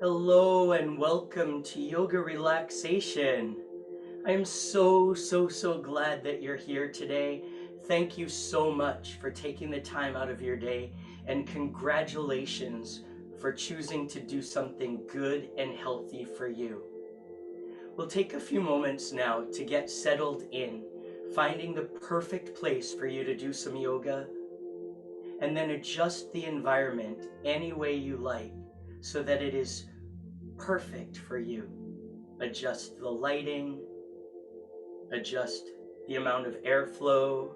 Hello and welcome to Yoga Relaxation. I am so glad that you're here today. Thank you so much for taking the time out of your day, and congratulations for choosing to do something good and healthy for you. We'll take a few moments now to get settled in, finding the perfect place for you to do some yoga, and then adjust the environment any way you like so that it is perfect for you. Adjust the lighting, adjust the amount of airflow,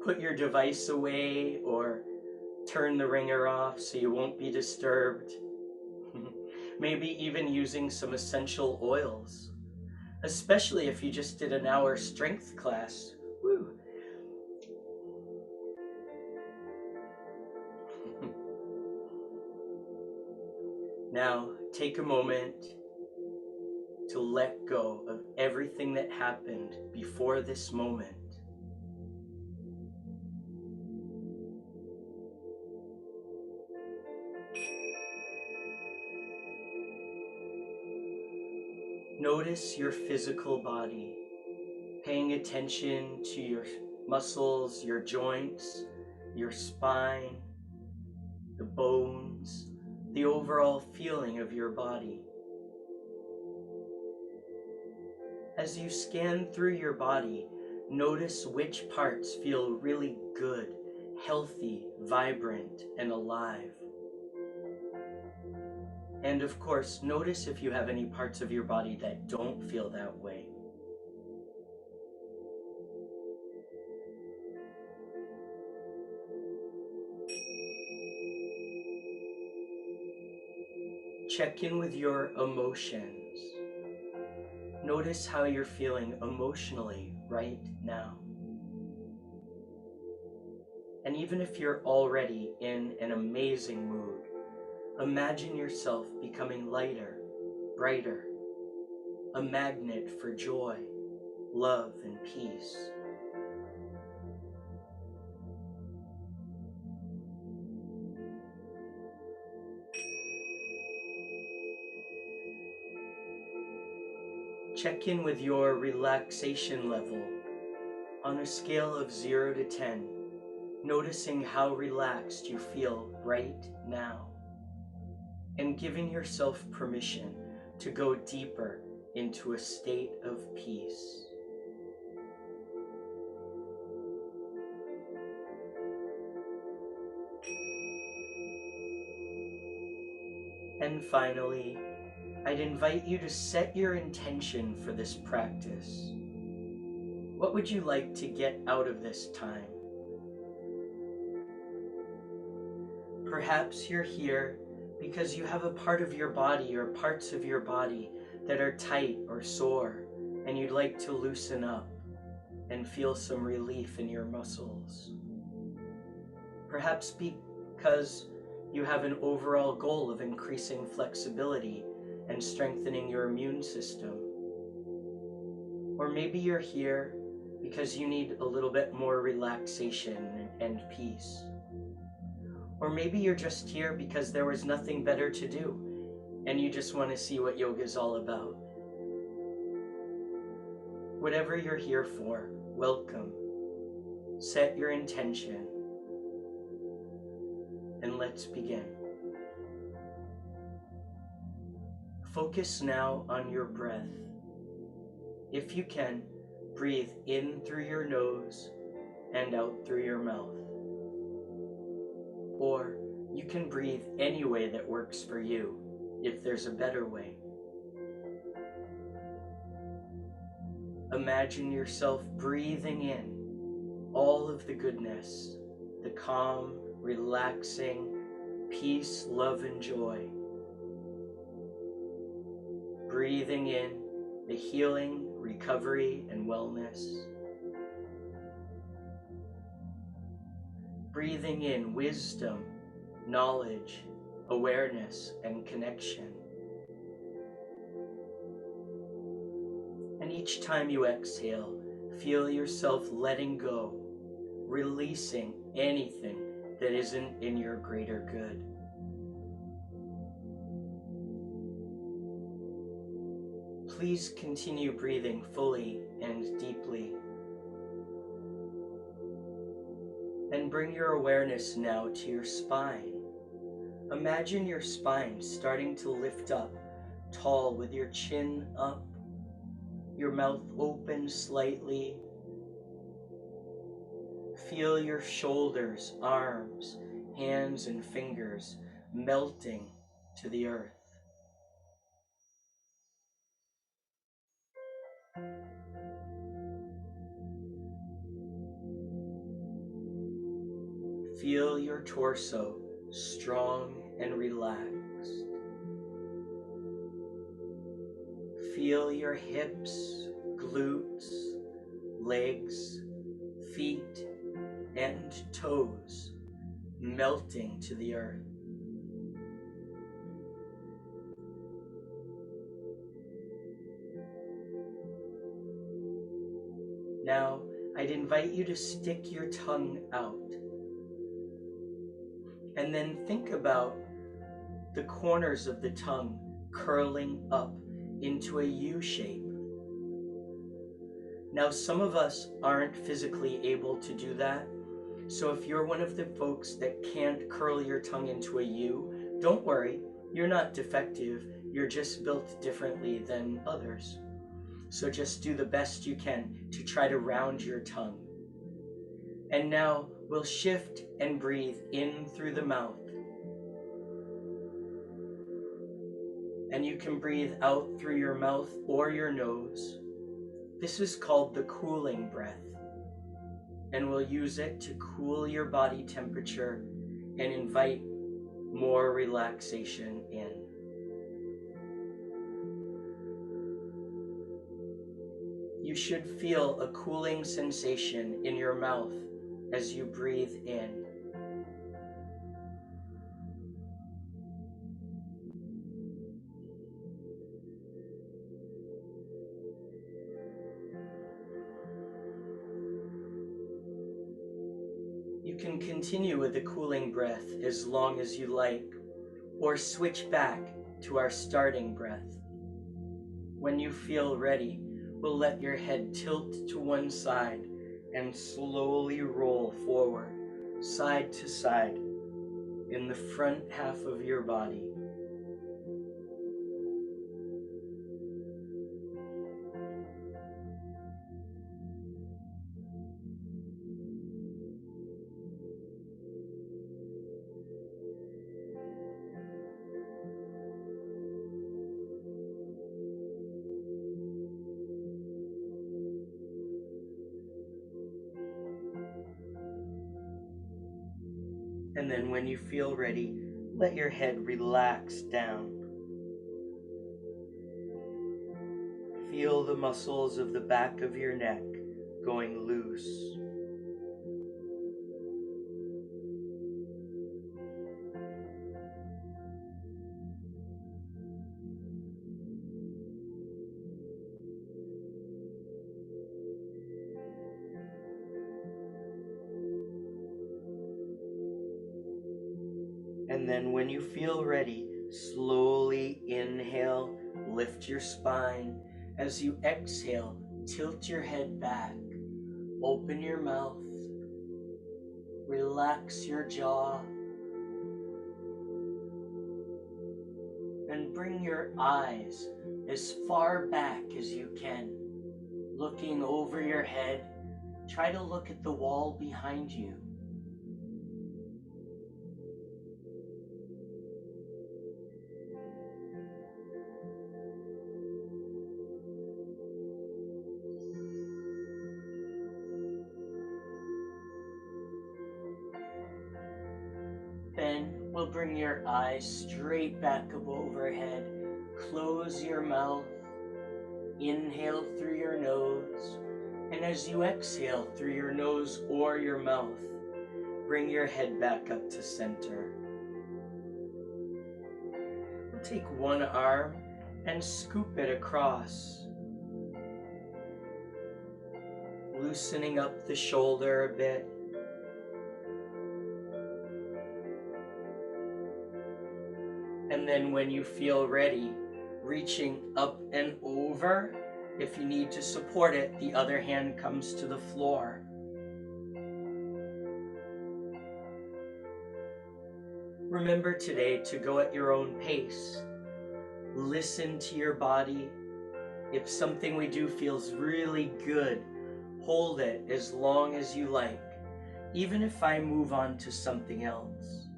put your device away or turn the ringer off so you won't be disturbed. Maybe even using some essential oils, especially if you just did an hour strength class. Woo. Now, take a moment to let go of everything that happened before this moment. Notice your physical body, paying attention to your muscles, your joints, your spine, the bones, the overall feeling of your body. As you scan through your body, notice which parts feel really good, healthy, vibrant, and alive. And of course, notice if you have any parts of your body that don't feel that way. Check in with your emotions. Notice how you're feeling emotionally right now. And even if you're already in an amazing mood, imagine yourself becoming lighter, brighter, a magnet for joy, love, and peace. Check in with your relaxation level on a scale of 0 to 10, noticing how relaxed you feel right now, and giving yourself permission to go deeper into a state of peace. And finally, I'd invite you to set your intention for this practice. What would you like to get out of this time? Perhaps you're here because you have a part of your body or parts of your body that are tight or sore, and you'd like to loosen up and feel some relief in your muscles. Perhaps because you have an overall goal of increasing flexibility and strengthening your immune system. Or maybe you're here because you need a little bit more relaxation and peace. Or maybe you're just here because there was nothing better to do and you just want to see what yoga is all about. Whatever you're here for, welcome. Set your intention and let's begin. Focus now on your breath. If you can, breathe in through your nose and out through your mouth. Or you can breathe any way that works for you, if there's a better way. Imagine yourself breathing in all of the goodness, the calm, relaxing, peace, love, and joy. Breathing in the healing, recovery, and wellness. Breathing in wisdom, knowledge, awareness, and connection. And each time you exhale, feel yourself letting go, releasing anything that isn't in your greater good. please continue breathing fully and deeply. And bring your awareness now to your spine. Imagine your spine starting to lift up, tall with your chin up, your mouth open slightly. Feel your shoulders, arms, hands, and fingers melting to the earth. Feel your torso strong and relaxed. Feel your hips, glutes, legs, feet, and toes melting to the earth. Now, I'd invite you to stick your tongue out and then think about the corners of the tongue curling up into a U shape. Now, some of us aren't physically able to do that, so if you're one of the folks that can't curl your tongue into a U, don't worry, you're not defective, you're just built differently than others. So just do the best you can to try to round your tongue. And now we'll shift and breathe in through the mouth. And you can breathe out through your mouth or your nose. This is called the cooling breath. And we'll use it to cool your body temperature and invite more relaxation in. You should feel a cooling sensation in your mouth as you breathe in. You can continue with the cooling breath as long as you like, or switch back to our starting breath. When you feel ready, we'll let your head tilt to one side and slowly roll forward, side to side, in the front half of your body. And then when you feel ready, let your head relax down. Feel the muscles of the back of your neck going loose. And then when you feel ready, slowly inhale, lift your spine. As you exhale, tilt your head back, open your mouth, relax your jaw, and bring your eyes as far back as you can, looking over your head. Try to look at the wall behind you. Then we'll bring your eyes straight back up overhead. Close your mouth. Inhale through your nose. And as you exhale through your nose or your mouth, bring your head back up to center. We'll take one arm and scoop it across, loosening up the shoulder a bit. And then when you feel ready, reaching up and over. If you need to support it, the other hand comes to the floor. Remember today to go at your own pace. Listen to your body. If something we do feels really good, hold it as long as you like, even if I move on to something else.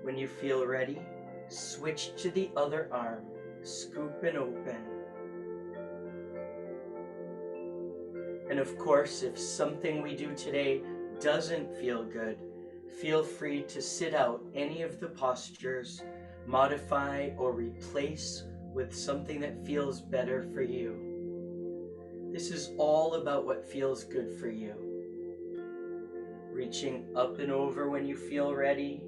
When you feel ready, switch to the other arm, scoop and open. And of course, if something we do today doesn't feel good, feel free to sit out any of the postures, modify or replace with something that feels better for you. This is all about what feels good for you. Reaching up and over when you feel ready.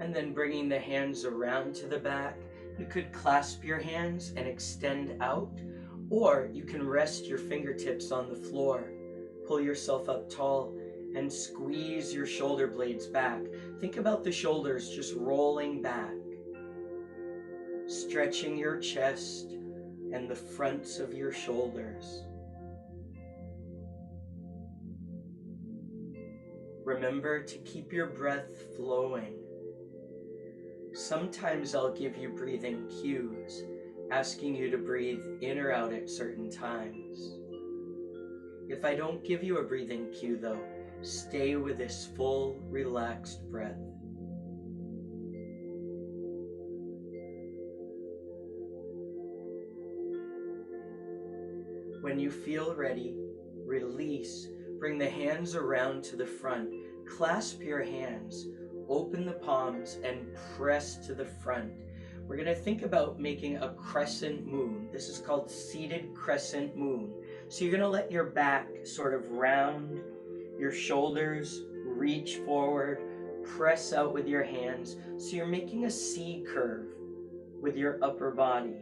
And then bringing the hands around to the back. You could clasp your hands and extend out, or you can rest your fingertips on the floor. Pull yourself up tall and squeeze your shoulder blades back. Think about the shoulders just rolling back, stretching your chest and the fronts of your shoulders. Remember to keep your breath flowing. Sometimes I'll give you breathing cues, asking you to breathe in or out at certain times. If I don't give you a breathing cue though, stay with this full, relaxed breath. When you feel ready, release. Bring the hands around to the front. Clasp your hands. Open the palms and press to the front. We're going to think about making a crescent moon. This is called seated crescent moon. So you're going to let your back sort of round, your shoulders reach forward, press out with your hands. So you're making a C curve with your upper body.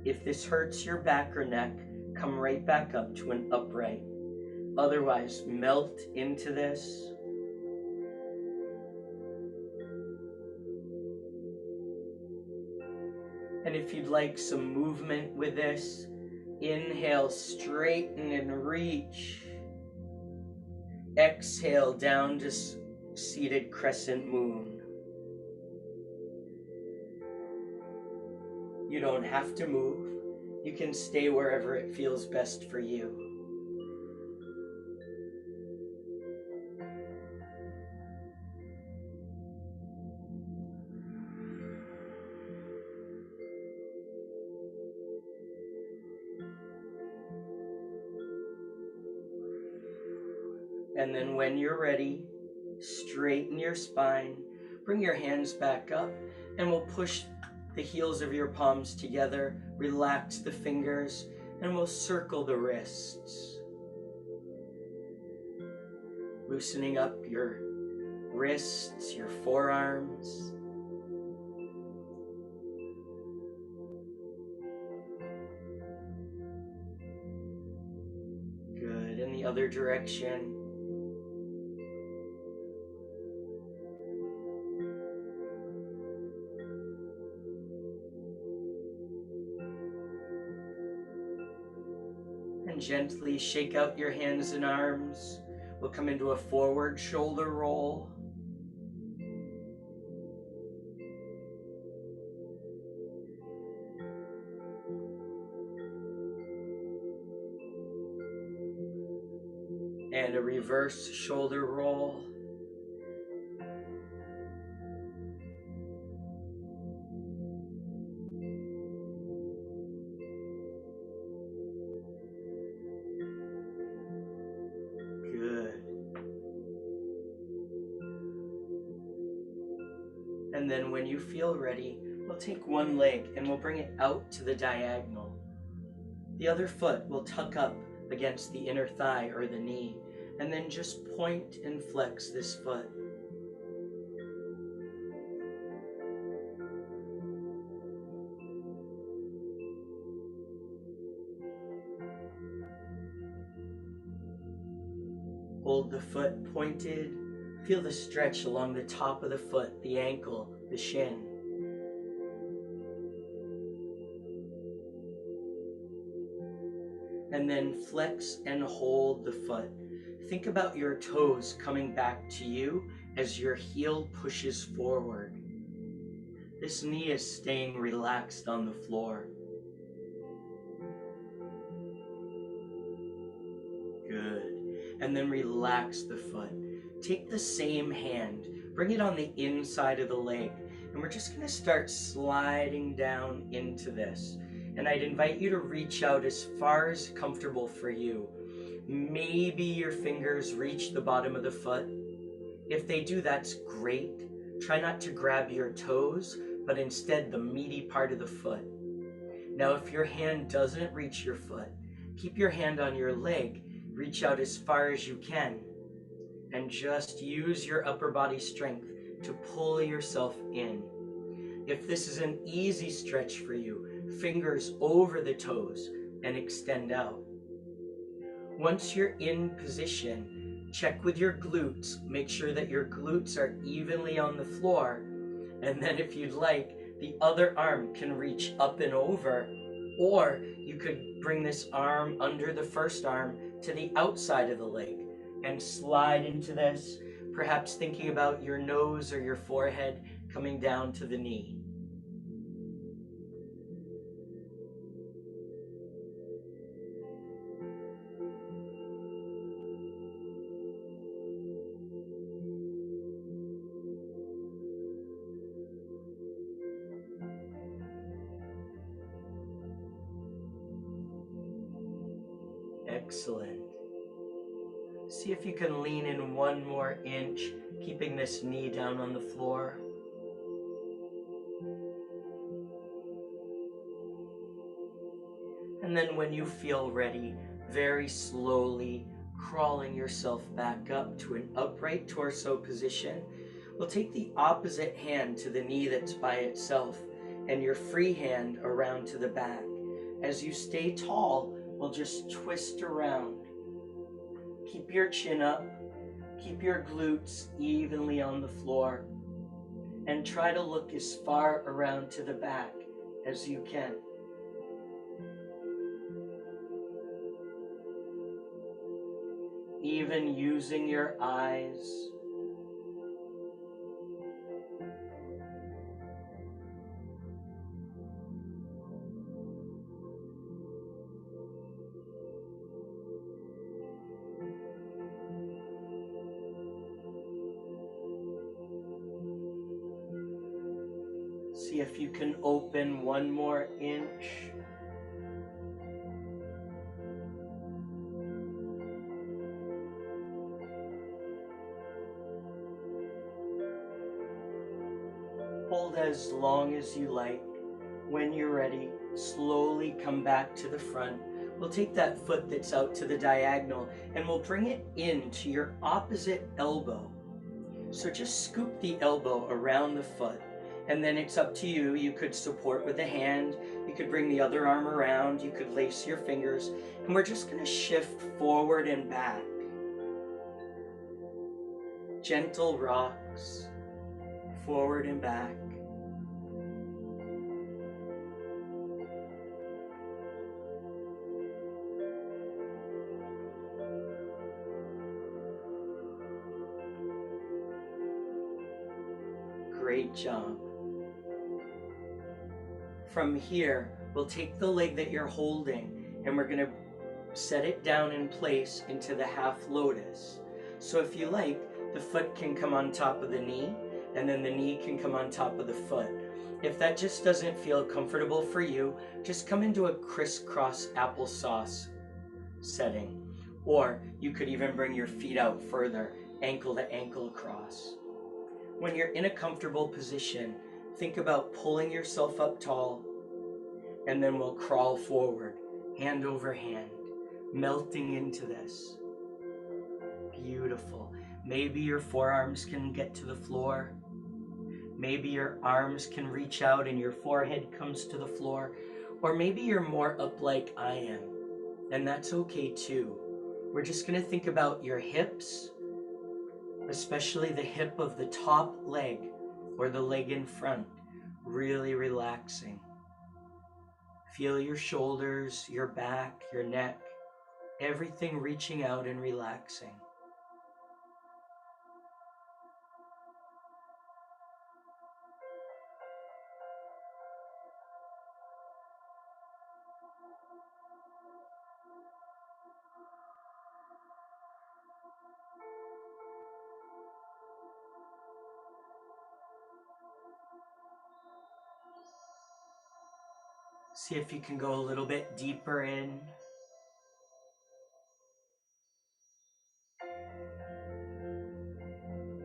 If this hurts your back or neck, come right back up to an upright. Otherwise, melt into this. And if you'd like some movement with this, inhale, straighten and reach. Exhale down to seated crescent moon. You don't have to move. You can stay wherever it feels best for you. And then when you're ready, straighten your spine, bring your hands back up, and we'll push the heels of your palms together, relax the fingers, and we'll circle the wrists. Loosening up your wrists, your forearms. Good, in the other direction. And gently shake out your hands and arms. We'll come into a forward shoulder roll. And a reverse shoulder roll. And then when you feel ready, we'll take one leg and we'll bring it out to the diagonal. The other foot will tuck up against the inner thigh or the knee. And then just point and flex this foot. Hold the foot pointed. Feel the stretch along the top of the foot, the ankle, the shin. And then flex and hold the foot. Think about your toes coming back to you as your heel pushes forward. This knee is staying relaxed on the floor. Good. And then relax the foot. Take the same hand, bring it on the inside of the leg, and we're just going to start sliding down into this. And I'd invite you to reach out as far as comfortable for you. Maybe your fingers reach the bottom of the foot. If they do, that's great. Try not to grab your toes, but instead the meaty part of the foot. Now, if your hand doesn't reach your foot, keep your hand on your leg. Reach out as far as you can and just use your upper body strength to pull yourself in. If this is an easy stretch for you, fingers over the toes and extend out. Once you're in position, check with your glutes. Make sure that your glutes are evenly on the floor. And then if you'd like, the other arm can reach up and over, or you could bring this arm under the first arm to the outside of the leg and slide into this, perhaps thinking about your nose or your forehead coming down to the knee. Excellent. See if you can lean in one more inch, keeping this knee down on the floor. And then when you feel ready, very slowly crawling yourself back up to an upright torso position. We'll take the opposite hand to the knee that's by itself and your free hand around to the back. As you stay tall, we'll just twist around. Keep your chin up, keep your glutes evenly on the floor, and try to look as far around to the back as you can. Even using your eyes. See if you can open one more inch. Hold as long as you like. When you're ready, slowly come back to the front. We'll take that foot that's out to the diagonal and we'll bring it into your opposite elbow. So just scoop the elbow around the foot, and then it's up to you. You could support with the hand, you could bring the other arm around, you could lace your fingers, and we're just going to shift forward and back. Gentle rocks, forward and back. Great job. From here, we'll take the leg that you're holding and we're going to set it down in place into the half lotus. So if you like, the foot can come on top of the knee and then the knee can come on top of the foot. If that just doesn't feel comfortable for you, just come into a crisscross applesauce setting. Or you could even bring your feet out further, ankle to ankle across. When you're in a comfortable position, think about pulling yourself up tall, and then we'll crawl forward, hand over hand, melting into this. Beautiful. Maybe your forearms can get to the floor. Maybe your arms can reach out and your forehead comes to the floor. Or maybe you're more up like I am, and that's okay too. We're just going to think about your hips, especially the hip of the top leg or the leg in front, really relaxing. Feel your shoulders, your back, your neck, everything reaching out and relaxing. See if you can go a little bit deeper in.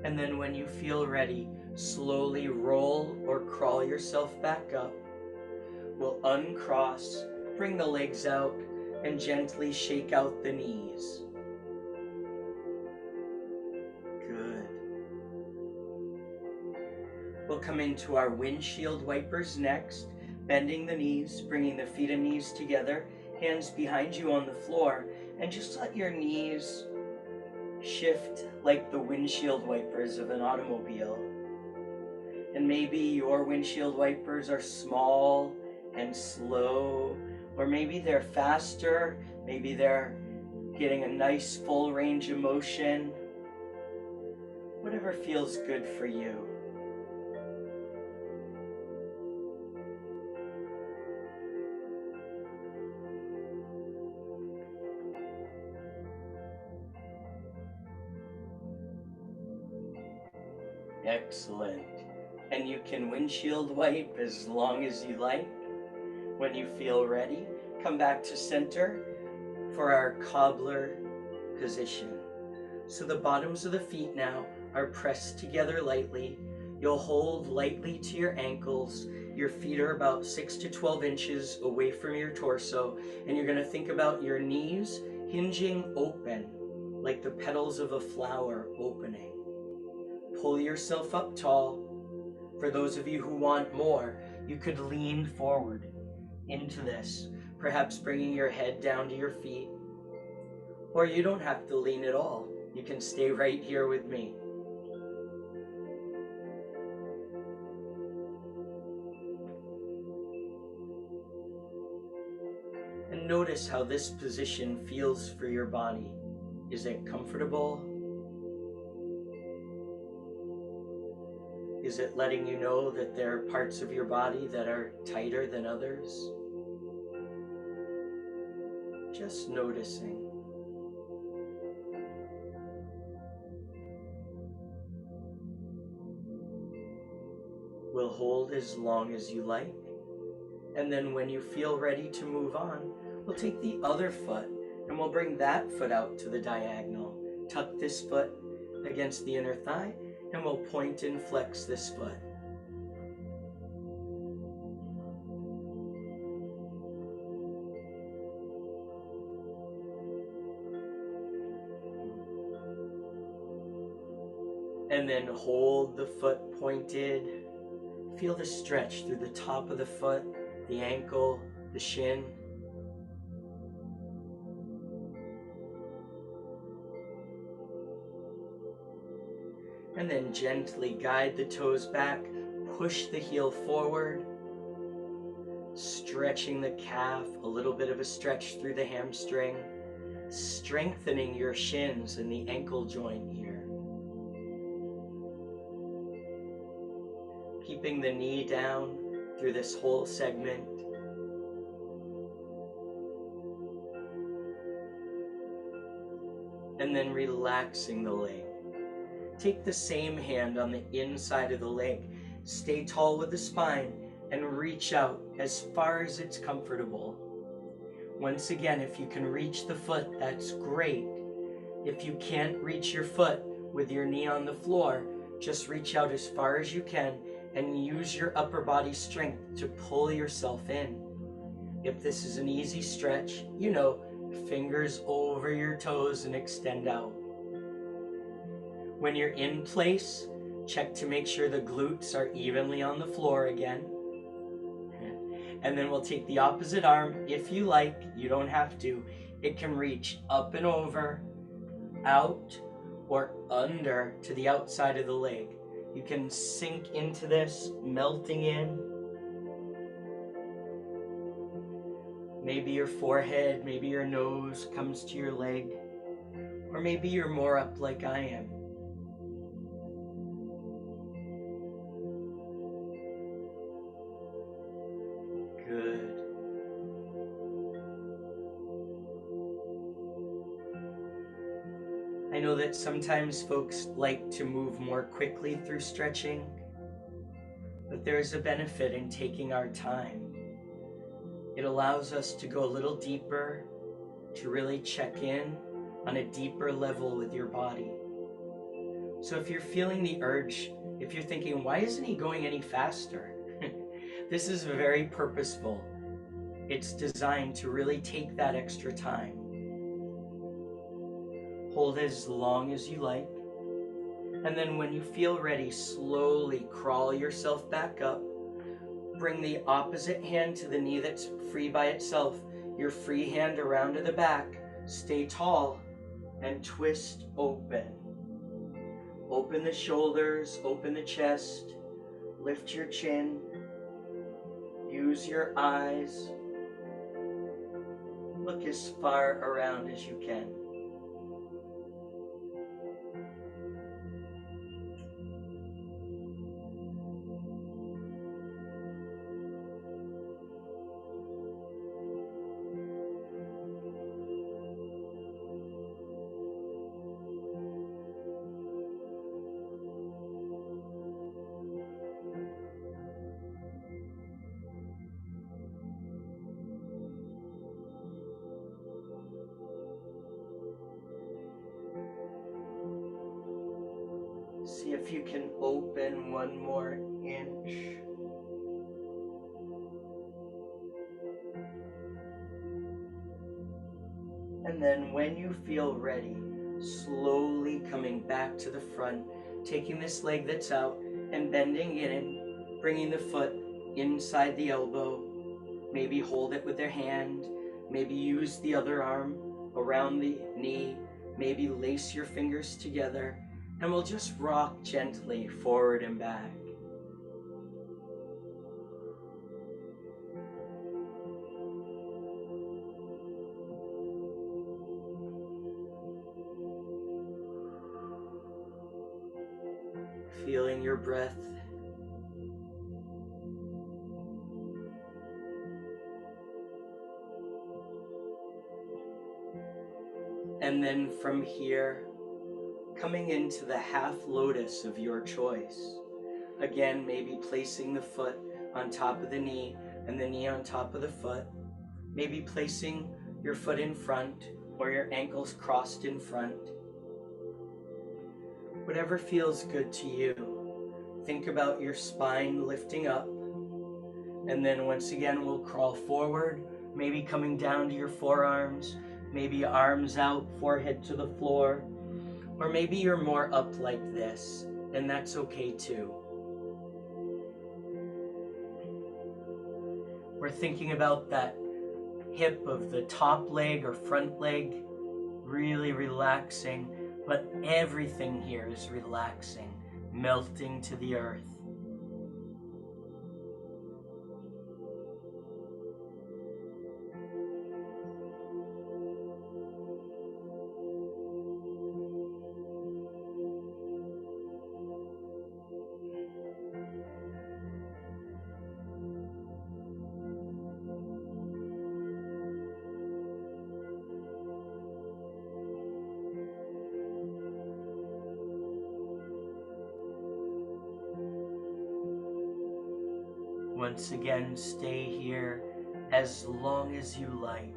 And then when you feel ready, slowly roll or crawl yourself back up. We'll uncross, bring the legs out, and gently shake out the knees. Good. We'll come into our windshield wipers next, bending the knees, bringing the feet and knees together, hands behind you on the floor, and just let your knees shift like the windshield wipers of an automobile. And maybe your windshield wipers are small and slow, or maybe they're faster, maybe they're getting a nice full range of motion. Whatever feels good for you. Excellent. And you can windshield wipe as long as you like. When you feel ready, come back to center for our cobbler position. So the bottoms of the feet now are pressed together lightly. You'll hold lightly to your ankles. Your feet are about 6 to 12 inches away from your torso, and you're going to think about your knees hinging open like the petals of a flower opening. Pull yourself up tall. For those of you who want more, you could lean forward into this, perhaps bringing your head down to your feet. Or you don't have to lean at all. You can stay right here with me. And notice how this position feels for your body. Is it comfortable? Is it letting you know that there are parts of your body that are tighter than others? Just noticing. We'll hold as long as you like. And then when you feel ready to move on, we'll take the other foot and we'll bring that foot out to the diagonal. Tuck this foot against the inner thigh and we'll point and flex this foot. And then hold the foot pointed. Feel the stretch through the top of the foot, the ankle, the shin. And then gently guide the toes back, push the heel forward, stretching the calf, a little bit of a stretch through the hamstring, strengthening your shins and the ankle joint here. Keeping the knee down through this whole segment. And then relaxing the leg. Take the same hand on the inside of the leg. Stay tall with the spine and reach out as far as it's comfortable. Once again, if you can reach the foot, that's great. If you can't reach your foot with your knee on the floor, just reach out as far as you can and use your upper body strength to pull yourself in. If this is an easy stretch, fingers over your toes and extend out. When you're in place, check to make sure the glutes are evenly on the floor again. And then we'll take the opposite arm. If you like, you don't have to. It can reach up and over, out, or under to the outside of the leg. You can sink into this, melting in. Maybe your forehead, maybe your nose comes to your leg, or maybe you're more up like I am. Good. I know that sometimes folks like to move more quickly through stretching, but there is a benefit in taking our time. It allows us to go a little deeper, to really check in on a deeper level with your body. So if you're feeling the urge, if you're thinking, why isn't he going any faster? This is very purposeful. It's designed to really take that extra time. Hold as long as you like. And then when you feel ready, slowly crawl yourself back up. Bring the opposite hand to the knee that's free by itself. Your free hand around to the back. Stay tall and twist open. Open the shoulders, open the chest, lift your chin, use your eyes. Look as far around as you can. See if you can open one more inch. And then when you feel ready, slowly coming back to the front, taking this leg that's out and bending it in, bringing the foot inside the elbow. Maybe hold it with their hand. Maybe use the other arm around the knee. Maybe lace your fingers together. And we'll just rock gently forward and back. Feeling your breath. And then from here, coming into the half lotus of your choice. Again, maybe placing the foot on top of the knee and the knee on top of the foot. Maybe placing your foot in front or your ankles crossed in front. Whatever feels good to you. Think about your spine lifting up. And then once again, we'll crawl forward, maybe coming down to your forearms, maybe arms out, forehead to the floor. Or maybe you're more up like this, and that's okay too. We're thinking about that hip of the top leg or front leg, really relaxing, but everything here is relaxing, melting to the earth. Once again, stay here as long as you like.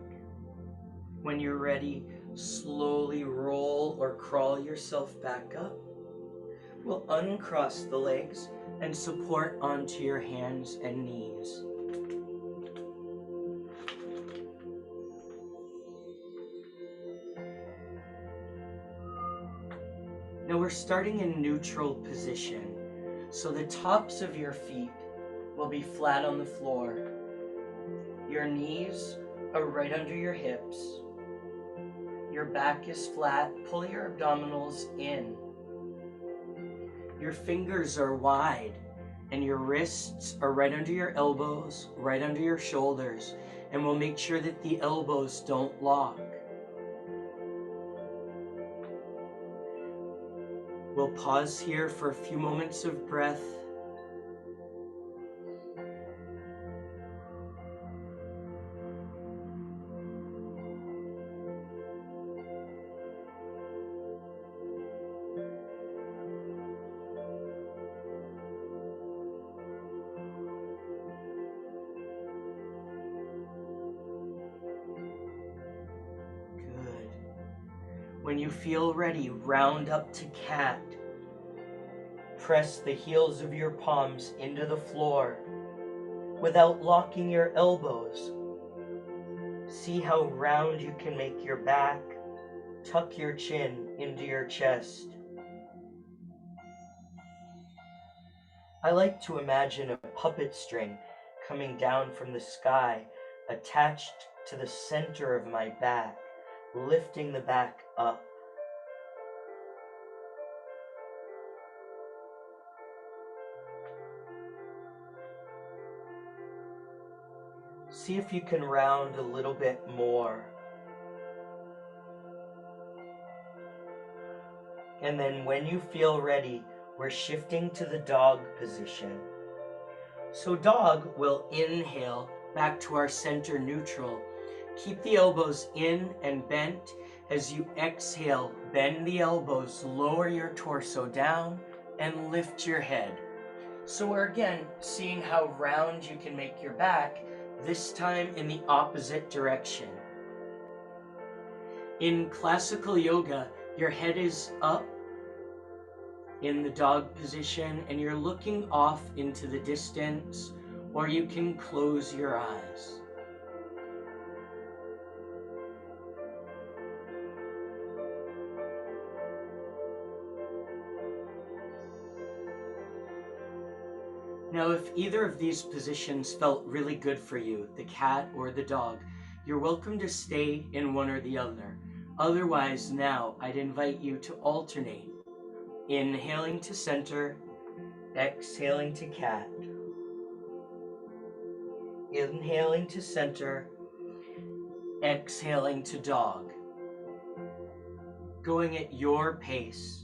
When you're ready, slowly roll or crawl yourself back up. We'll uncross the legs and support onto your hands and knees. Now we're starting in neutral position. So the tops of your feet will be flat on the floor. Your knees are right under your hips. Your back is flat. Pull your abdominals in. Your fingers are wide and your wrists are right under your elbows, right under your shoulders, and we'll make sure that the elbows don't lock. We'll pause here for a few moments of breath. Good. When you feel ready, round up to cat. Press the heels of your palms into the floor without locking your elbows. See how round you can make your back. Tuck your chin into your chest. I like to imagine a puppet string coming down from the sky, attached to the center of my back, lifting the back up. See if you can round a little bit more. And then when you feel ready, we're shifting to the dog position. So dog will inhale back to our center neutral. Keep the elbows in and bent. As you exhale, bend the elbows, lower your torso down, and lift your head. So we're again seeing how round you can make your back, this time in the opposite direction. In classical yoga, your head is up in the dog position and you're looking off into the distance, or you can close your eyes. Now, if either of these positions felt really good for you, the cat or the dog, you're welcome to stay in one or the other. Otherwise, now I'd invite you to alternate. Inhaling to center, exhaling to cat. Inhaling to center, exhaling to dog. Going at your pace.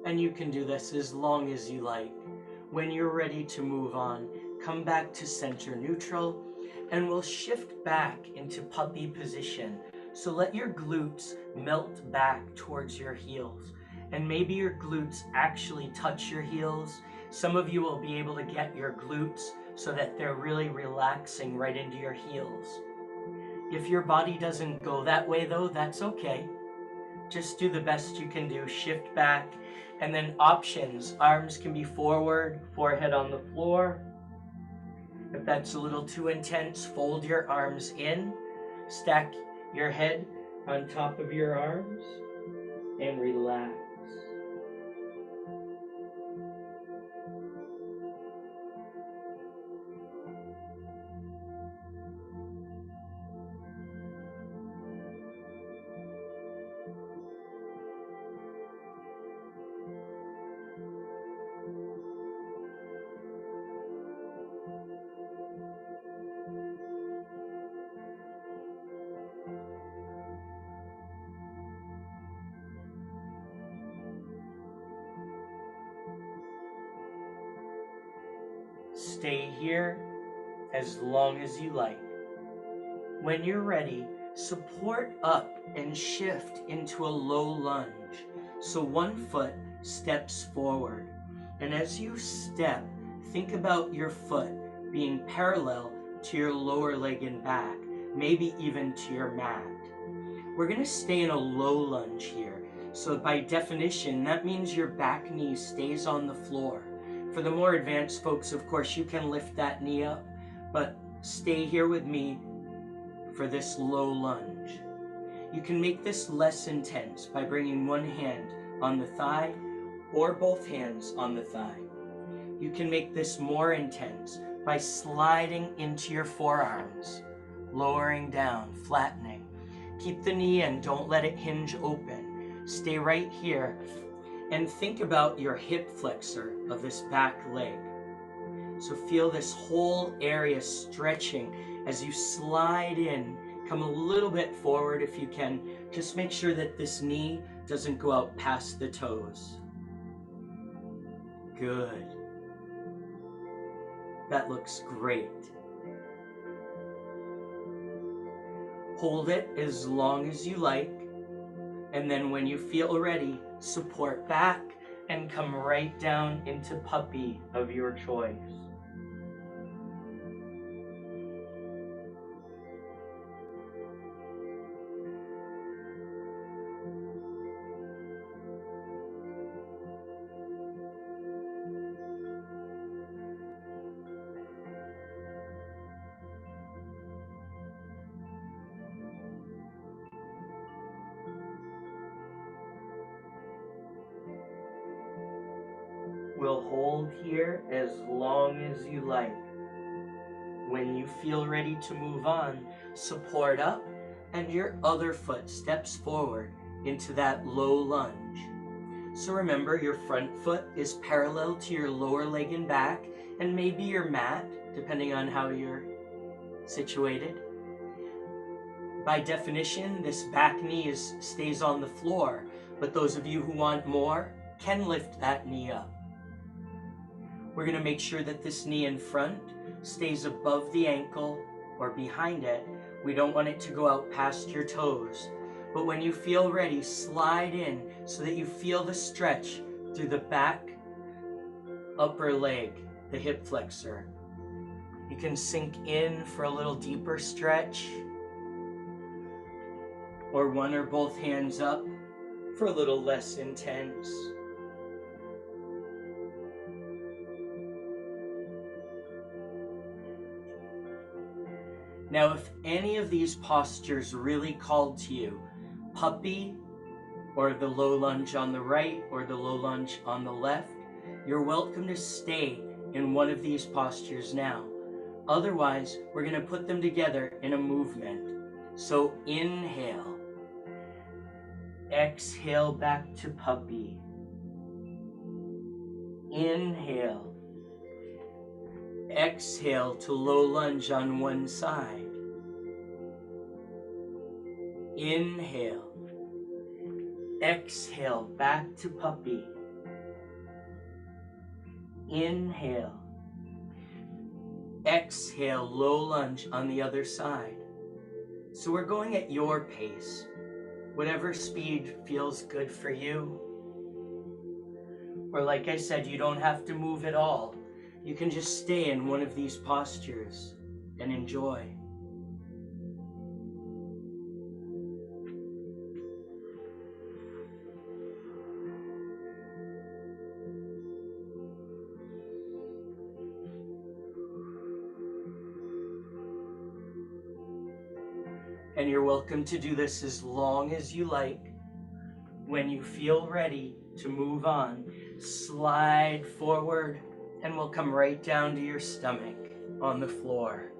And you can do this as long as you like. When you're ready to move on, come back to center neutral, and we'll shift back into puppy position. So let your glutes melt back towards your heels, and maybe your glutes actually touch your heels. Some of you will be able to get your glutes so that they're really relaxing right into your heels. If your body doesn't go that way though, that's okay. Just do the best you can do. Shift back, and then options. Arms can be forward, forehead on the floor. If that's a little too intense, fold your arms in, stack your head on top of your arms, and relax. stay here as long as you like. When you're ready, support up and shift into a low lunge. So one foot steps forward. And as you step, think about your foot being parallel to your lower leg and back, maybe even to your mat. We're going to stay in a low lunge here. So by definition, that means your back knee stays on the floor. For the more advanced folks, of course, you can lift that knee up, but stay here with me for this low lunge. You can make this less intense by bringing one hand on the thigh or both hands on the thigh. You can make this more intense by sliding into your forearms, lowering down, flattening. Keep the knee in, don't let it hinge open. Stay right here and think about your hip flexor of this back leg. So feel this whole area stretching as you slide in. Come a little bit forward if you can. Just make sure that this knee doesn't go out past the toes. Good. That looks great. Hold it as long as you like, and then when you feel ready, support back and come right down into puppy of your choice. We'll hold here as long as you like. When you feel ready to move on, support up and your other foot steps forward into that low lunge. So remember, your front foot is parallel to your lower leg and back, and maybe your mat, depending on how you're situated. By definition, this back knee stays on the floor, but those of you who want more can lift that knee up. We're going to make sure that this knee in front stays above the ankle or behind it. We don't want it to go out past your toes. But when you feel ready, slide in so that you feel the stretch through the back, upper leg, the hip flexor. You can sink in for a little deeper stretch, or one or both hands up for a little less intense. Now, if any of these postures really called to you, puppy, or the low lunge on the right, or the low lunge on the left, you're welcome to stay in one of these postures now. Otherwise, we're going to put them together in a movement. So inhale, exhale back to puppy, inhale, exhale to low lunge on one side. Inhale, exhale back to puppy. Inhale, exhale, low lunge on the other side. So we're going at your pace, whatever speed feels good for you. Or like I said, you don't have to move at all. You can just stay in one of these postures and enjoy. And you're welcome to do this as long as you like. When you feel ready to move on, slide forward and we'll come right down to your stomach on the floor.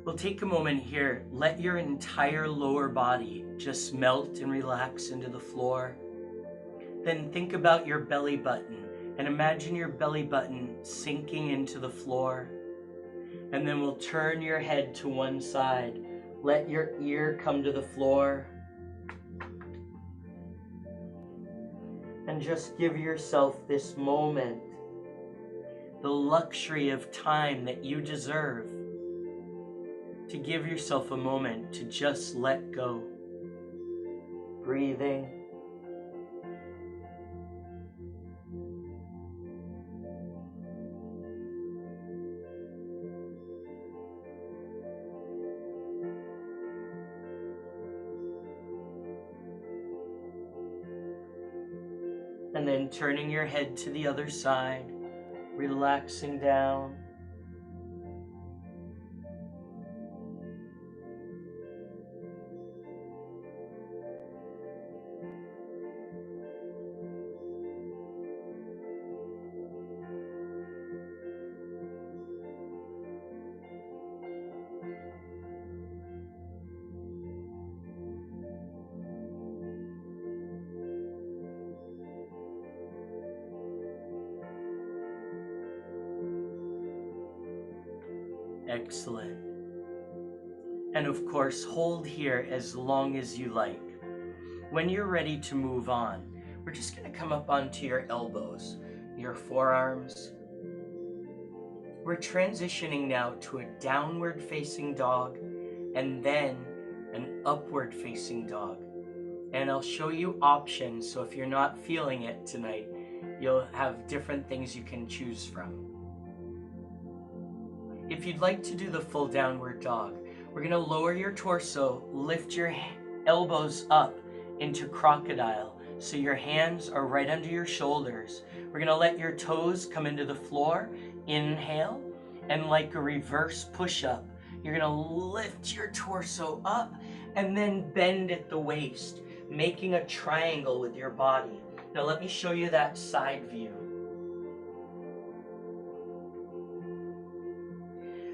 We'll take a moment here. Let your entire lower body just melt and relax into the floor. Then think about your belly button and imagine your belly button sinking into the floor. And then we'll turn your head to one side. Let your ear come to the floor. And just give yourself this moment, the luxury of time that you deserve, to give yourself a moment to just let go. Breathing. And then turning your head to the other side, relaxing down. Excellent. And of course, hold here as long as you like. When you're ready to move on, we're just going to come up onto your elbows, your forearms. We're transitioning now to a downward facing dog and then an upward facing dog. And I'll show you options, so if you're not feeling it tonight, you'll have different things you can choose from. If you'd like to do the full downward dog, we're going to lower your torso, lift your elbows up into crocodile, so your hands are right under your shoulders. We're going to let your toes come into the floor, inhale, and like a reverse push-up, you're going to lift your torso up and then bend at the waist, making a triangle with your body. Now let me show you that side view.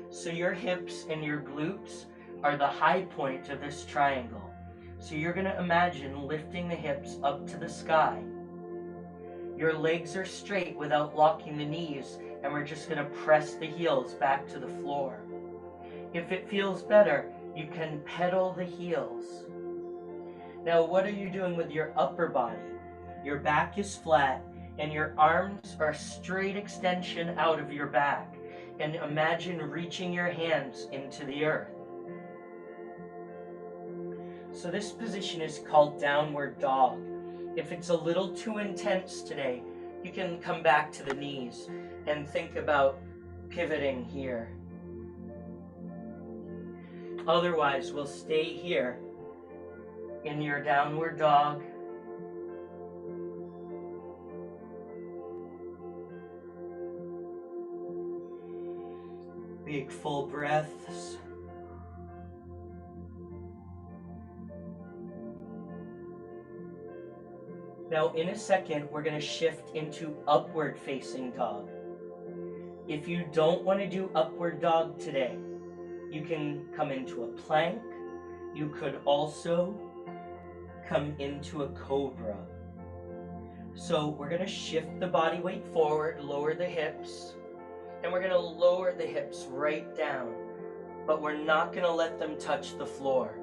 So your hips and your glutes are the high point of this triangle. So you're going to imagine lifting the hips up to the sky. Your legs are straight without locking the knees, and we're just going to press the heels back to the floor. If it feels better, you can pedal the heels. Now what are you doing with your upper body? Your back is flat and your arms are a straight extension out of your back. And imagine reaching your hands into the earth. So this position is called downward dog. If it's a little too intense today, you can come back to the knees and think about pivoting here. Otherwise, we'll stay here in your downward dog. Big full breaths. Now in a second, we're going to shift into upward facing dog. If you don't want to do upward dog today, you can come into a plank. You could also come into a cobra. So we're going to shift the body weight forward, lower the hips, and we're going to lower the hips right down, but we're not going to let them touch the floor.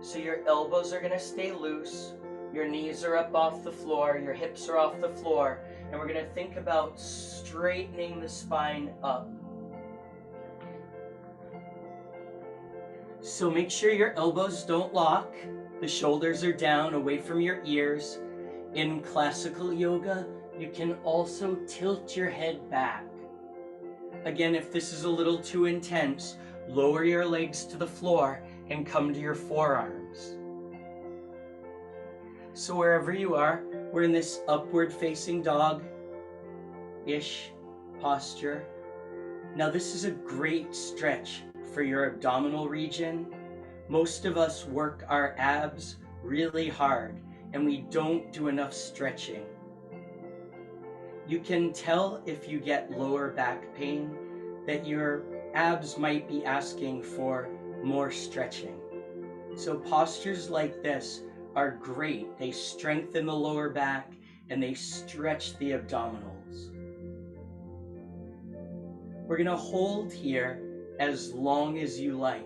So your elbows are going to stay loose, your knees are up off the floor, your hips are off the floor, and we're going to think about straightening the spine up. So make sure your elbows don't lock, the shoulders are down away from your ears. In classical yoga, you can also tilt your head back. Again, if this is a little too intense, lower your legs to the floor and come to your forearms. So wherever you are, we're in this upward facing dog-ish posture. Now this is a great stretch for your abdominal region. Most of us work our abs really hard and we don't do enough stretching. You can tell if you get lower back pain that your abs might be asking for more stretching. So postures like this are great. They strengthen the lower back and they stretch the abdominals. We're going to hold here as long as you like.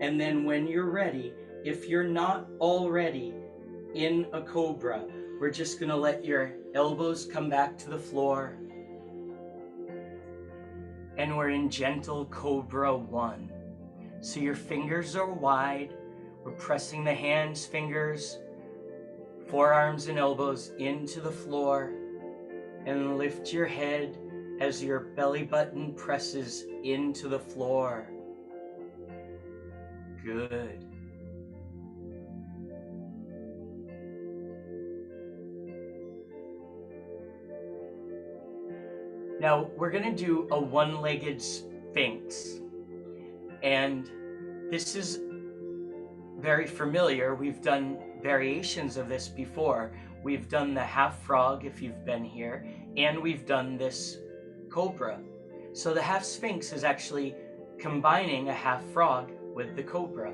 And then when you're ready, if you're not already, in a cobra, we're just going to let your elbows come back to the floor. And we're in gentle cobra 1. So your fingers are wide. We're pressing the hands, fingers, forearms and elbows into the floor. And lift your head as your belly button presses into the floor. Good. Now we're going to do a one-legged sphinx. And this is very familiar. We've done variations of this before. We've done the half frog if you've been here, and we've done this cobra. So the half sphinx is actually combining a half frog with the cobra.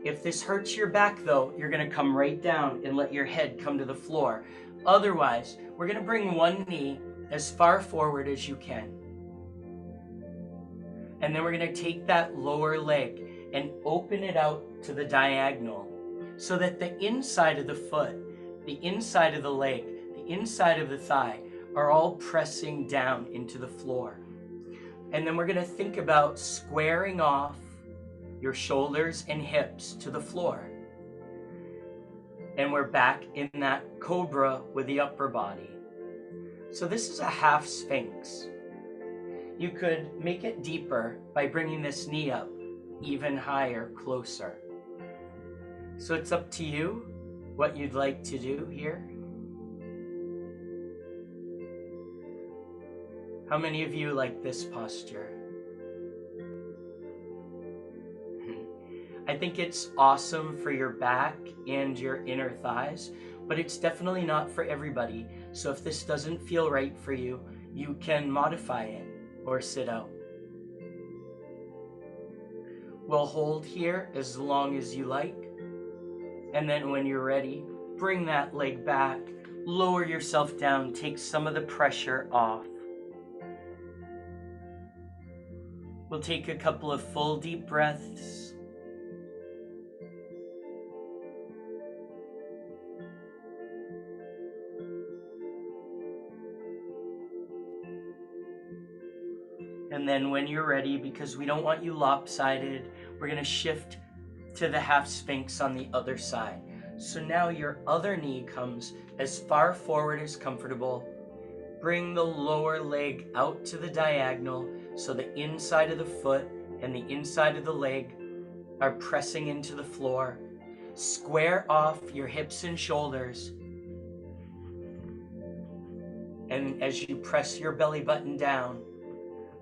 If this hurts your back though, you're going to come right down and let your head come to the floor. Otherwise, we're going to bring one knee as far forward as you can. And then we're going to take that lower leg and open it out to the diagonal so that the inside of the foot, the inside of the leg, the inside of the thigh are all pressing down into the floor. And then we're going to think about squaring off your shoulders and hips to the floor. And we're back in that cobra with the upper body. So this is a half sphinx. You could make it deeper by bringing this knee up even higher, closer. So it's up to you what you'd like to do here. How many of you like this posture? I think it's awesome for your back and your inner thighs, but it's definitely not for everybody. So if this doesn't feel right for you, you can modify it or sit out. We'll hold here as long as you like. And then when you're ready, bring that leg back, lower yourself down, take some of the pressure off. We'll take a couple of full deep breaths. And then when you're ready, because we don't want you lopsided, we're going to shift to the half sphinx on the other side. So now your other knee comes as far forward as comfortable. Bring the lower leg out to the diagonal so the inside of the foot and the inside of the leg are pressing into the floor. Square off your hips and shoulders. And as you press your belly button down,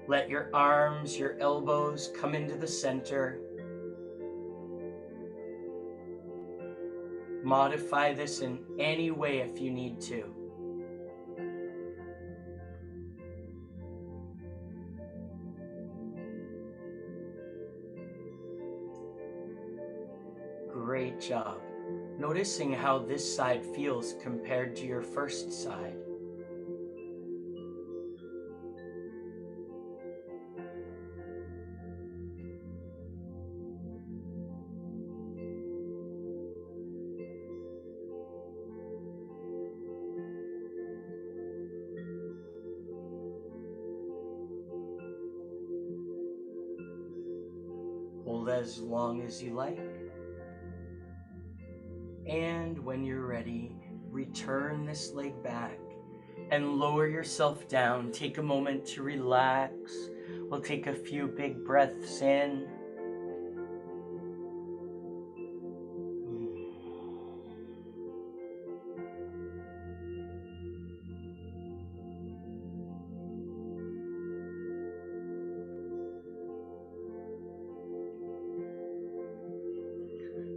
let your arms, your elbows come into the center. Modify this in any way if you need to. Great job. Noticing how this side feels compared to your first side. Hold as long as you like. And when you're ready, return this leg back and lower yourself down. Take a moment to relax. We'll take a few big breaths in.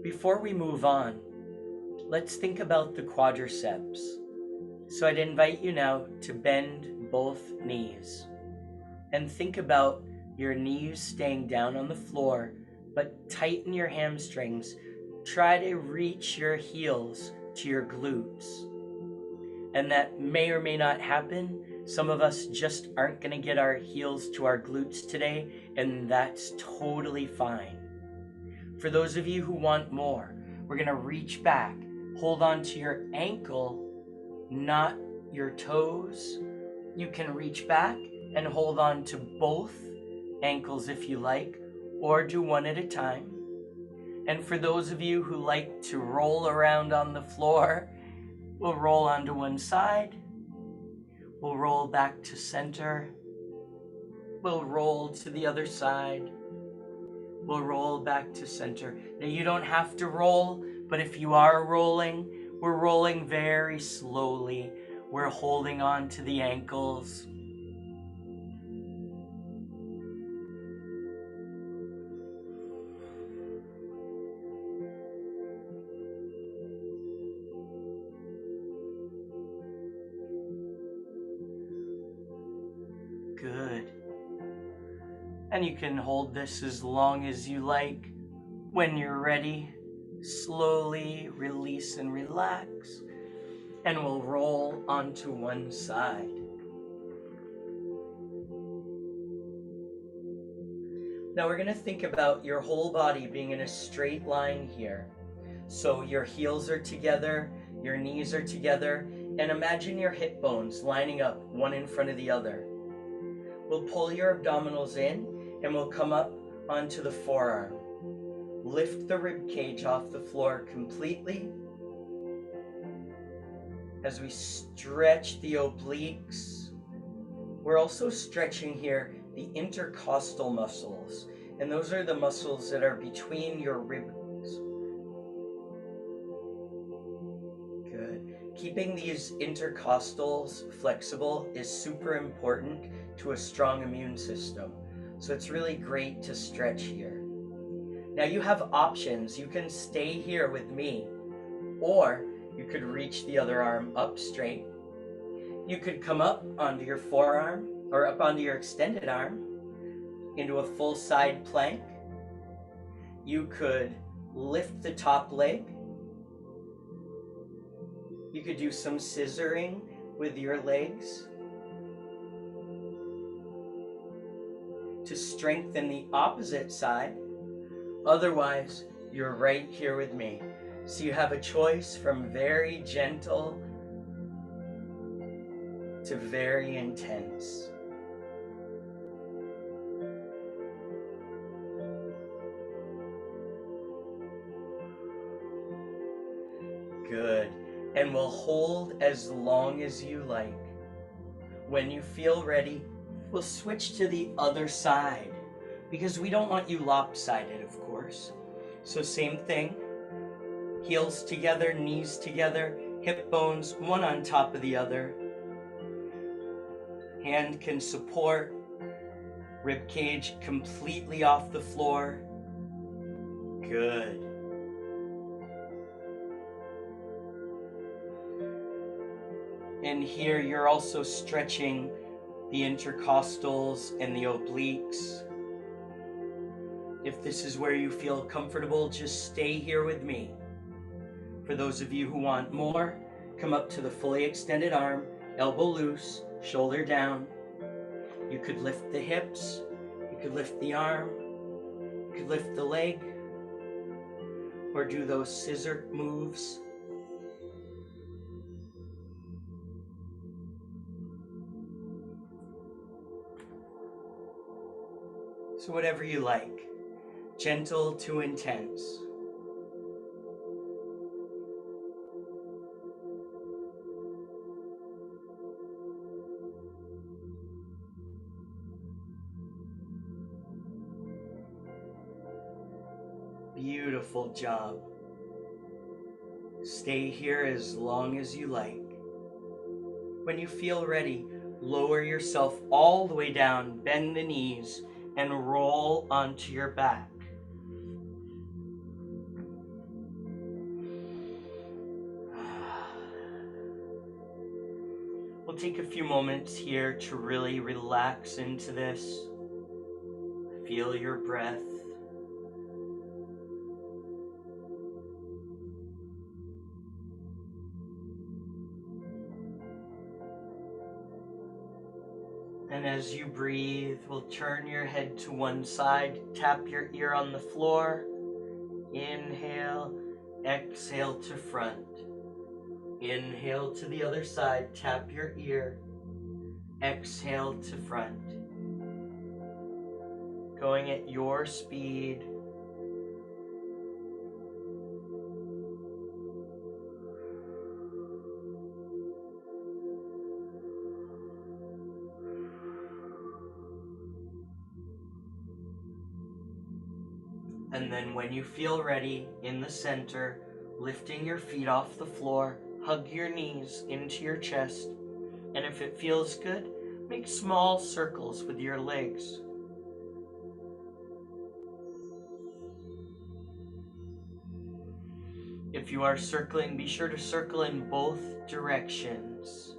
Before we move on, let's think about the quadriceps. So I'd invite you now to bend both knees and think about your knees staying down on the floor, but tighten your hamstrings. Try to reach your heels to your glutes. And that may or may not happen. Some of us just aren't going to get our heels to our glutes today, and that's totally fine. For those of you who want more, we're going to reach back, hold on to your ankle, not your toes. You can reach back and hold on to both ankles if you like, or do one at a time. And for those of you who like to roll around on the floor, we'll roll onto one side, we'll roll back to center, we'll roll to the other side, we'll roll back to center. Now you don't have to roll, but if you are rolling, we're rolling very slowly. We're holding on to the ankles. Good. And you can hold this as long as you like. When you're ready, slowly release and relax, and we'll roll onto one side. Now we're going to think about your whole body being in a straight line here. So your heels are together, your knees are together, and imagine your hip bones lining up one in front of the other. We'll pull your abdominals in and we'll come up onto the forearm. Lift the rib cage off the floor completely as we stretch the obliques. We're also stretching here the intercostal muscles, and those are the muscles that are between your ribs. Good. Keeping these intercostals flexible is super important to a strong immune system. So it's really great to stretch here. Now you have options. You can stay here with me, or you could reach the other arm up straight. You could come up onto your forearm or up onto your extended arm into a full side plank. You could lift the top leg. You could do some scissoring with your legs to strengthen the opposite side. Otherwise, you're right here with me. So you have a choice from very gentle to very intense. Good. And we'll hold as long as you like. When you feel ready, we'll switch to the other side, because we don't want you lopsided, of course. So same thing, heels together, knees together, hip bones one on top of the other. Hand can support, rib cage completely off the floor. Good. And here you're also stretching the intercostals and the obliques. If this is where you feel comfortable, just stay here with me. For those of you who want more, come up to the fully extended arm, elbow loose, shoulder down. You could lift the hips, you could lift the arm, you could lift the leg, or do those scissor moves. So whatever you like, gentle to intense. Beautiful job. Stay here as long as you like. When you feel ready, lower yourself all the way down, bend the knees, and roll onto your back. We'll take a few moments here to really relax into this. Feel your breath. And as you breathe, we'll turn your head to one side, tap your ear on the floor. Inhale, exhale to front. Inhale to the other side, tap your ear. Exhale to front. Going at your speed. And then when you feel ready, in the center, lifting your feet off the floor, hug your knees into your chest. And if it feels good, make small circles with your legs. If you are circling, be sure to circle in both directions.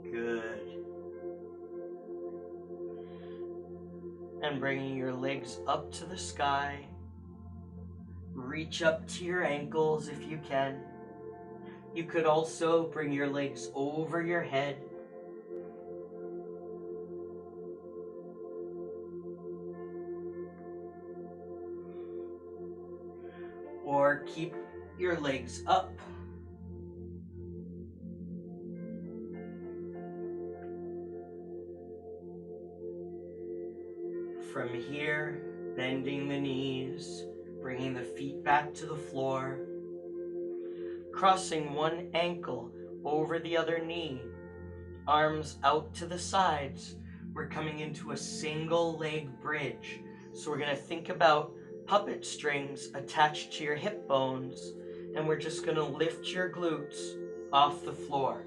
Good. And bringing your legs up to the sky. Reach up to your ankles if you can. You could also bring your legs over your head. Or keep your legs up. From here, bending the knees, bringing the feet back to the floor, crossing one ankle over the other knee, arms out to the sides. We're coming into a single leg bridge. So we're going to think about puppet strings attached to your hip bones, and we're just going to lift your glutes off the floor.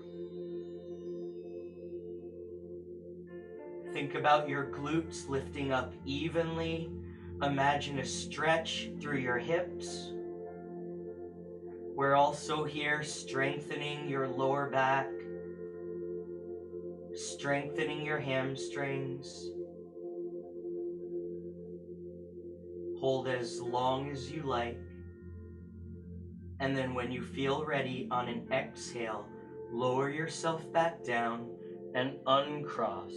Think about your glutes lifting up evenly. Imagine a stretch through your hips. We're also here strengthening your lower back, strengthening your hamstrings. Hold as long as you like. And then when you feel ready, on an exhale, lower yourself back down and uncross.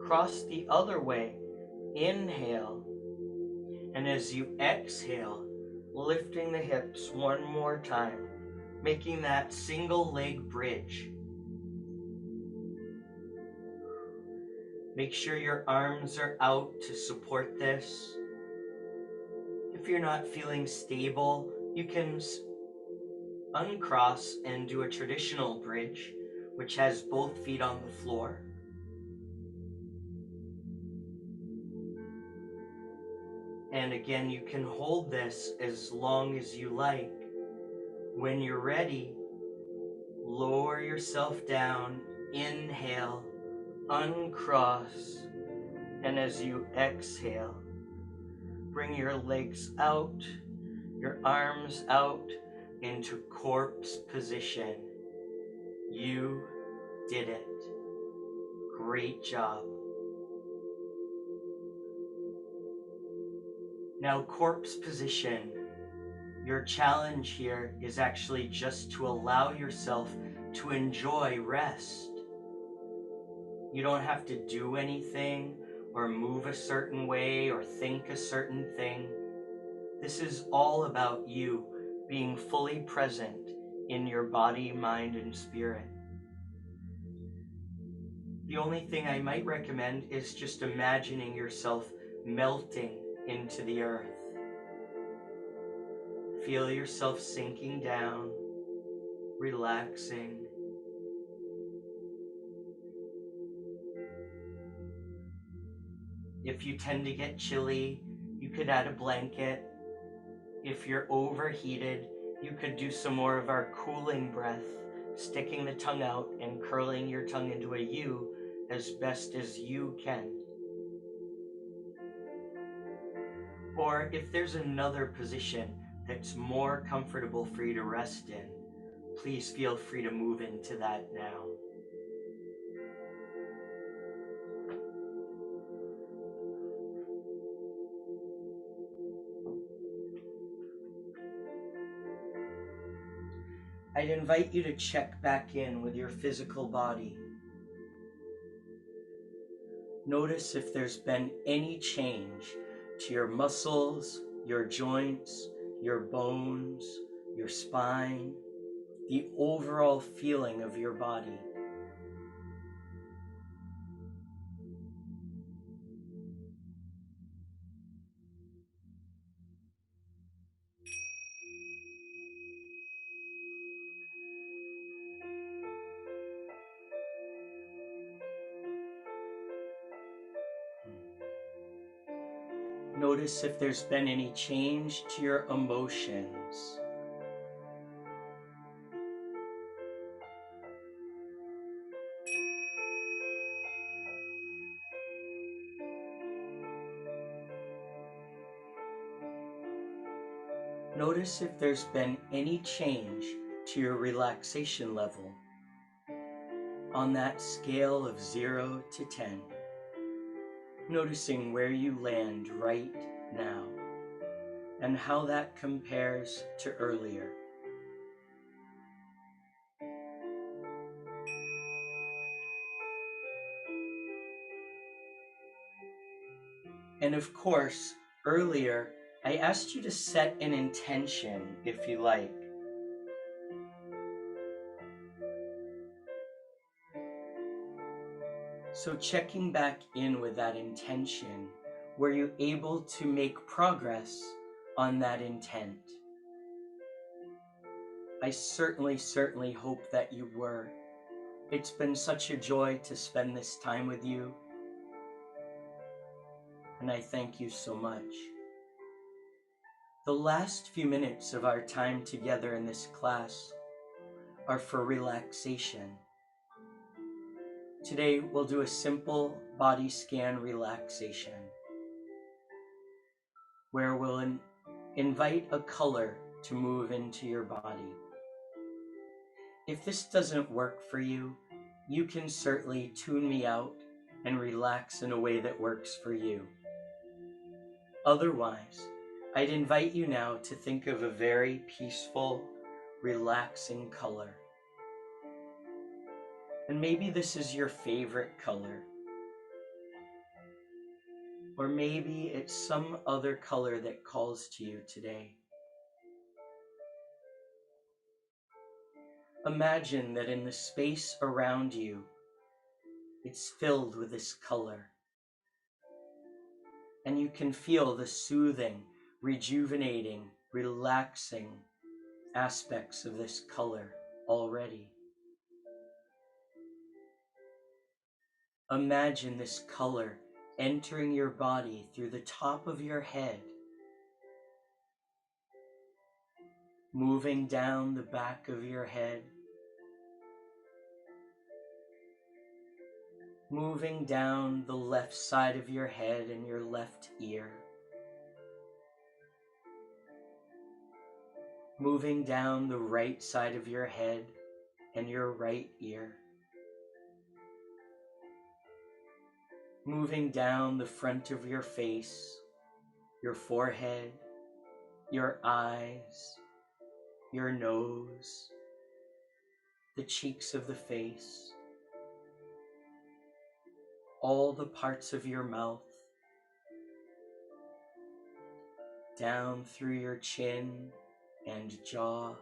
Cross the other way. Inhale. And as you exhale, lifting the hips one more time, making that single leg bridge. Make sure your arms are out to support this. If you're not feeling stable, you can uncross and do a traditional bridge, which has both feet on the floor. And again, you can hold this as long as you like. When you're ready, lower yourself down, inhale, uncross, and as you exhale, bring your legs out, your arms out into corpse position. You did it. Great job. Now, corpse position. Your challenge here is actually just to allow yourself to enjoy rest. You don't have to do anything or move a certain way or think a certain thing. This is all about you being fully present in your body, mind, and spirit. The only thing I might recommend is just imagining yourself melting into the earth. Feel yourself sinking down, relaxing. If you tend to get chilly, you could add a blanket. If you're overheated, you could do some more of our cooling breath, sticking the tongue out and curling your tongue into a U as best as you can. Or if there's another position that's more comfortable for you to rest in, please feel free to move into that now. I'd invite you to check back in with your physical body. Notice if there's been any change to your muscles, your joints, your bones, your spine, the overall feeling of your body. Notice if there's been any change to your emotions. Notice if there's been any change to your relaxation level on that scale of 0 to 10. Noticing where you land right now and how that compares to earlier. And of course, earlier, I asked you to set an intention if you like. So checking back in with that intention, were you able to make progress on that intent? I certainly hope that you were. It's been such a joy to spend this time with you, and I thank you so much. The last few minutes of our time together in this class are for relaxation. Today we'll do a simple body scan relaxation where we'll invite a color to move into your body. If this doesn't work for you, you can certainly tune me out and relax in a way that works for you. Otherwise, I'd invite you now to think of a very peaceful, relaxing color. And maybe this is your favorite color. Or maybe it's some other color that calls to you today. Imagine that in the space around you, it's filled with this color. And you can feel the soothing, rejuvenating, relaxing aspects of this color already. Imagine this color entering your body through the top of your head, moving down the back of your head, moving down the left side of your head and your left ear, moving down the right side of your head and your right ear, moving down the front of your face, your forehead, your eyes, your nose, the cheeks of the face, all the parts of your mouth, down through your chin and jaw.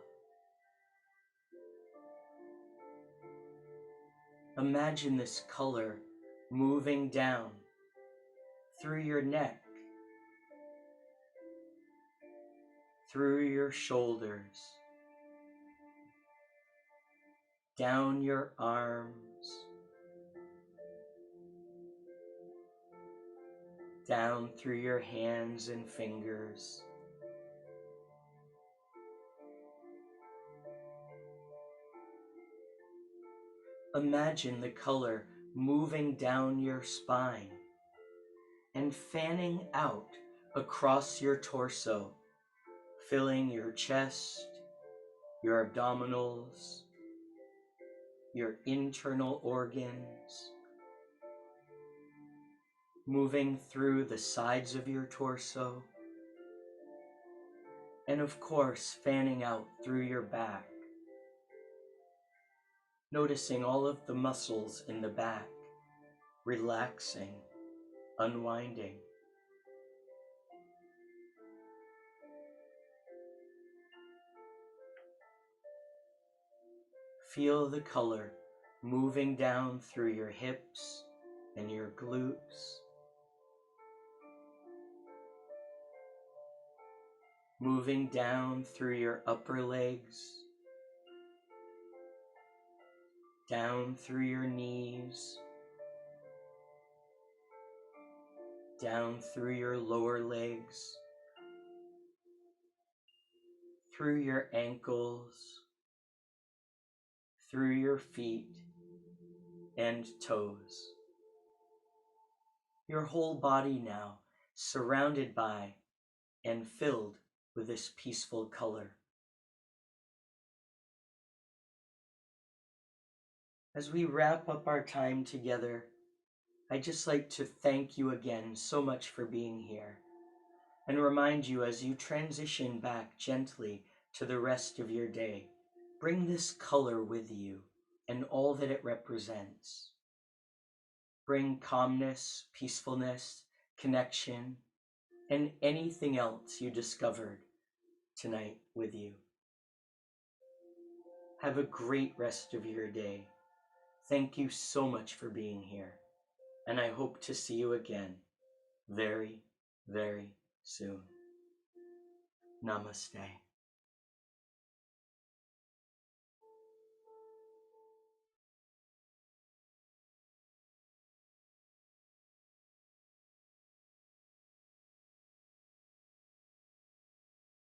Imagine this color moving down through your neck, through your shoulders, down your arms, down through your hands and fingers, imagine the color moving down your spine and fanning out across your torso, filling your chest, your abdominals, your internal organs, moving through the sides of your torso, and of course fanning out through your back, noticing all of the muscles in the back, relaxing, unwinding. Feel the color moving down through your hips and your glutes, moving down through your upper legs, down through your knees, down through your lower legs, through your ankles, through your feet and toes. Your whole body now surrounded by and filled with this peaceful color. As we wrap up our time together, I'd just like to thank you again so much for being here and remind you as you transition back gently to the rest of your day, bring this color with you and all that it represents. Bring calmness, peacefulness, connection, and anything else you discovered tonight with you. Have a great rest of your day. Thank you so much for being here, and I hope to see you again very, very soon. Namaste.